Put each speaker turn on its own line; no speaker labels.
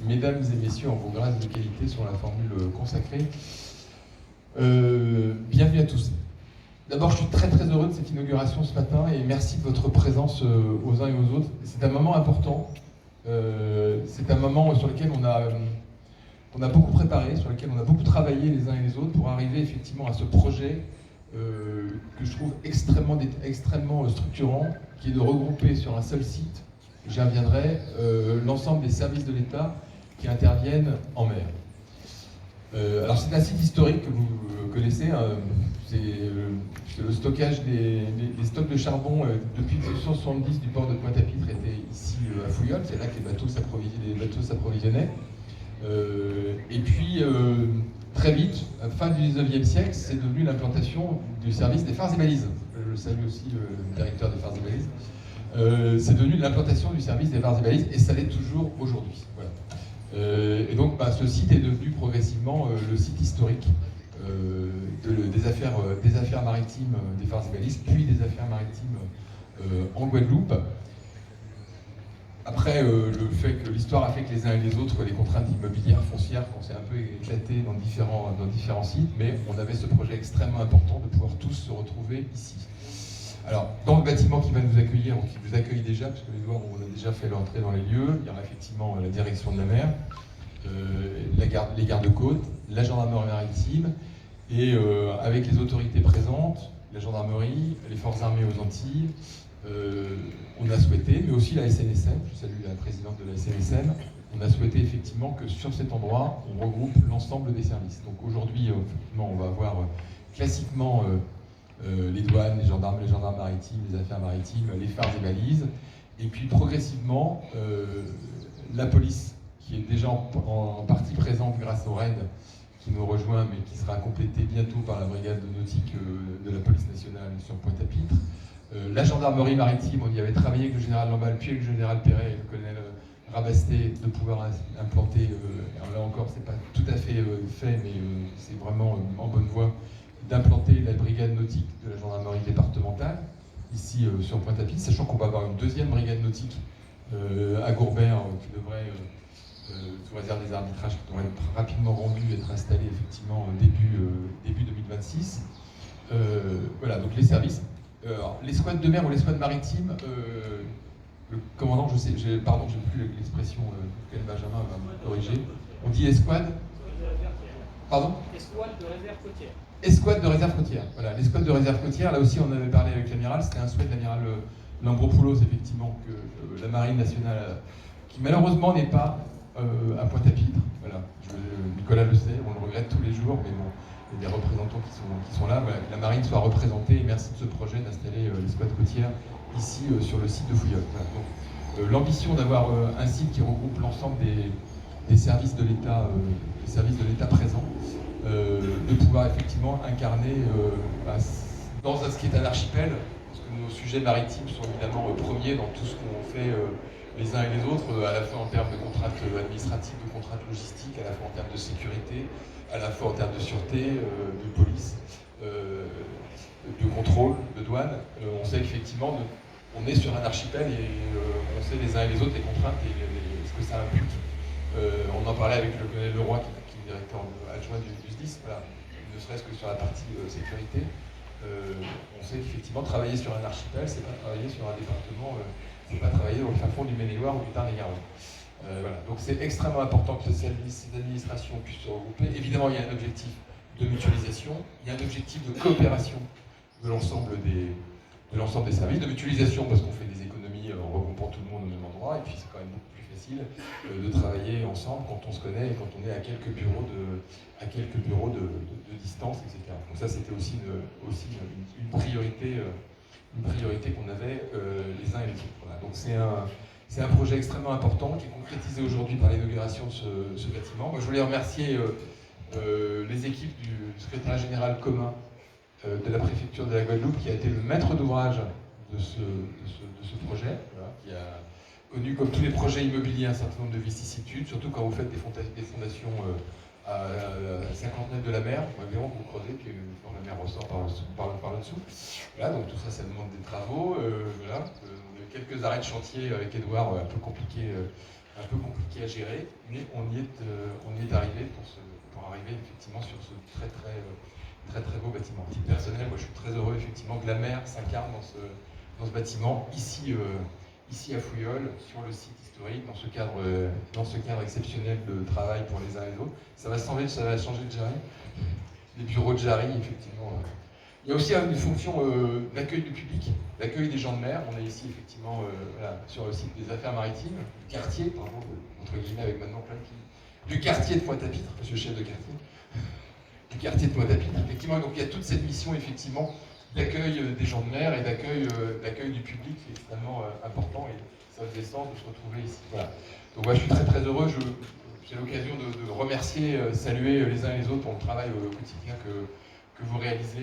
Mesdames et messieurs, en vos grâces de qualité sur la formule consacrée, bienvenue à tous. D'abord, je suis très heureux de cette inauguration ce matin et merci de votre présence aux uns et aux autres. C'est un moment important, c'est un moment sur lequel on a beaucoup préparé, sur lequel on a beaucoup travaillé les uns et les autres pour arriver effectivement à ce projet que je trouve extrêmement structurant, qui est de regrouper sur un seul site, j'y reviendrai, l'ensemble des services de l'État qui interviennent en mer. Alors c'est un site historique que vous connaissez, hein, c'est le stockage des stocks de charbon depuis 1970 du port de Pointe-à-Pitre était ici à Fouillol, c'est là que les bateaux s'approvisionnaient. Et puis très vite, à la fin du 19e siècle, c'est devenu l'implantation du service des phares et balises. Je salue aussi le directeur des phares et balises. C'est devenu l'implantation du service des phares et balises et ça l'est toujours aujourd'hui. Voilà. Et donc ce site est devenu progressivement le site historique des affaires maritimes des phares et balises, puis des affaires maritimes en Guadeloupe. Après, le fait que l'histoire a fait que les uns et les autres, les contraintes immobilières, foncières, qu'on s'est un peu éclaté dans différents sites, mais on avait ce projet extrêmement important de pouvoir tous se retrouver ici. Alors, dans le bâtiment qui va nous accueillir, ou qui vous accueille déjà, parce que Edouard, on a déjà fait l'entrée dans les lieux, il y aura effectivement la direction de la mer, les gardes-côtes, la gendarmerie maritime, et avec les autorités présentes, la gendarmerie, les forces armées aux Antilles, on a souhaité, mais aussi la SNSM, je salue la présidente de la SNSM, on a souhaité effectivement que sur cet endroit, on regroupe l'ensemble des services. Donc aujourd'hui, on va avoir classiquement les douanes, les gendarmes maritimes, les affaires maritimes, les phares et balises, et puis progressivement, la police, qui est déjà en partie présente grâce au RAID, qui nous rejoint, mais qui sera complétée bientôt par la brigade de nautique de la police nationale sur Pointe-à-Pitre. La gendarmerie maritime, on y avait travaillé avec le général Lamballe, puis avec le général Perret et le colonel Rabasté, de pouvoir implanter, alors là encore, c'est pas tout à fait fait, mais c'est vraiment en bonne voie, d'implanter la brigade nautique de la gendarmerie départementale, ici sur Pointe-à-Pitre, sachant qu'on va avoir une deuxième brigade nautique à Gourbert, qui devrait, sous réserve des arbitrages, qui devrait être rapidement rendu, être installé effectivement début 2026. Voilà, donc les services. L'escouade de mer ou l'escouade maritime, le commandant, pardon, je n'ai plus l'expression, Benjamin va me corriger. On dit escouade. Pardon ?
Escouade de réserve côtière.
Escouade de réserve côtière. Voilà, l'escouade de réserve côtière, là aussi on avait parlé avec l'amiral, c'était un souhait de l'amiral Lambropoulos, effectivement, que la marine nationale, qui malheureusement n'est pas à Pointe-à-Pitre, voilà. Nicolas le sait, on le regrette tous les jours, mais bon, il y a des représentants qui sont là, voilà, que la marine soit représentée, et merci de ce projet d'installer l'escouade côtière ici sur le site de Fouillol. Voilà. L'ambition d'avoir un site qui regroupe l'ensemble des services de l'État présents, de pouvoir effectivement incarner dans ce qui est un archipel, parce que nos sujets maritimes sont évidemment premiers dans tout ce qu'on fait les uns et les autres, à la fois en termes de contraintes administratives, de contraintes logistiques, à la fois en termes de sécurité, à la fois en termes de sûreté, de police, de contrôle, de douane. On sait effectivement, on est sur un archipel et on sait les uns et les autres les contraintes et ce que ça implique. On en parlait avec le colonel Leroy, qui est directeur adjoint du SDIS, voilà, ne serait-ce que sur la partie sécurité. On sait qu'effectivement, travailler sur un archipel, c'est pas travailler sur un département, c'est pas travailler dans le fin fond du Maine-et-Loire ou du Tarn-et-Garonne. Voilà. Donc c'est extrêmement important que ces administrations puissent se regrouper. Évidemment, il y a un objectif de mutualisation, il y a un objectif de coopération de l'ensemble des services, de mutualisation parce qu'on fait des économies en regroupant tout le monde au même endroit, et puis c'est quand même beaucoup plus facile de travailler ensemble quand on se connaît et quand on est à quelques bureaux de distance, etc. Donc ça, c'était aussi une priorité qu'on avait les uns et les autres. Voilà. Donc c'est un projet extrêmement important qui est concrétisé aujourd'hui par l'inauguration de ce bâtiment. Moi, je voulais remercier les équipes du secrétariat général commun de la préfecture de la Guadeloupe qui a été le maître d'ouvrage de ce projet, voilà, qui a connu, comme tous les projets immobiliers, un certain nombre de vicissitudes, surtout quand vous faites des fondations à 50 mètres de la mer. Environ, vous creusez, puis quand la mer ressort par le dessous. Voilà, donc tout ça, ça demande des travaux. Voilà. On a eu quelques arrêts de chantier avec Edouard, un peu compliqués compliqué à gérer, mais on y est arrivé pour arriver effectivement sur ce très beau bâtiment. À titre personnel, moi je suis très heureux effectivement que la mer s'incarne dans ce bâtiment, ici à Fouilleul, sur le site historique, dans ce cadre exceptionnel de travail pour les uns et les autres. Ça va changer de Jarry. Les bureaux de Jarry, effectivement. Il y a aussi une fonction d'accueil du public, d'accueil des gens de mer. On est ici effectivement sur le site des affaires maritimes, du quartier, pardon, entre guillemets avec maintenant plein de du quartier de Pointe-à-Pitre, monsieur le chef de quartier, du quartier de Pointe-à-Pitre, effectivement. Donc il y a toute cette mission effectivement d'accueil des gens de mer et d'accueil du public qui est extrêmement important, et ça faisait sens de se retrouver ici. Voilà. Donc moi je suis très heureux. J'ai l'occasion de remercier, saluer les uns et les autres pour le travail au quotidien que vous réalisez.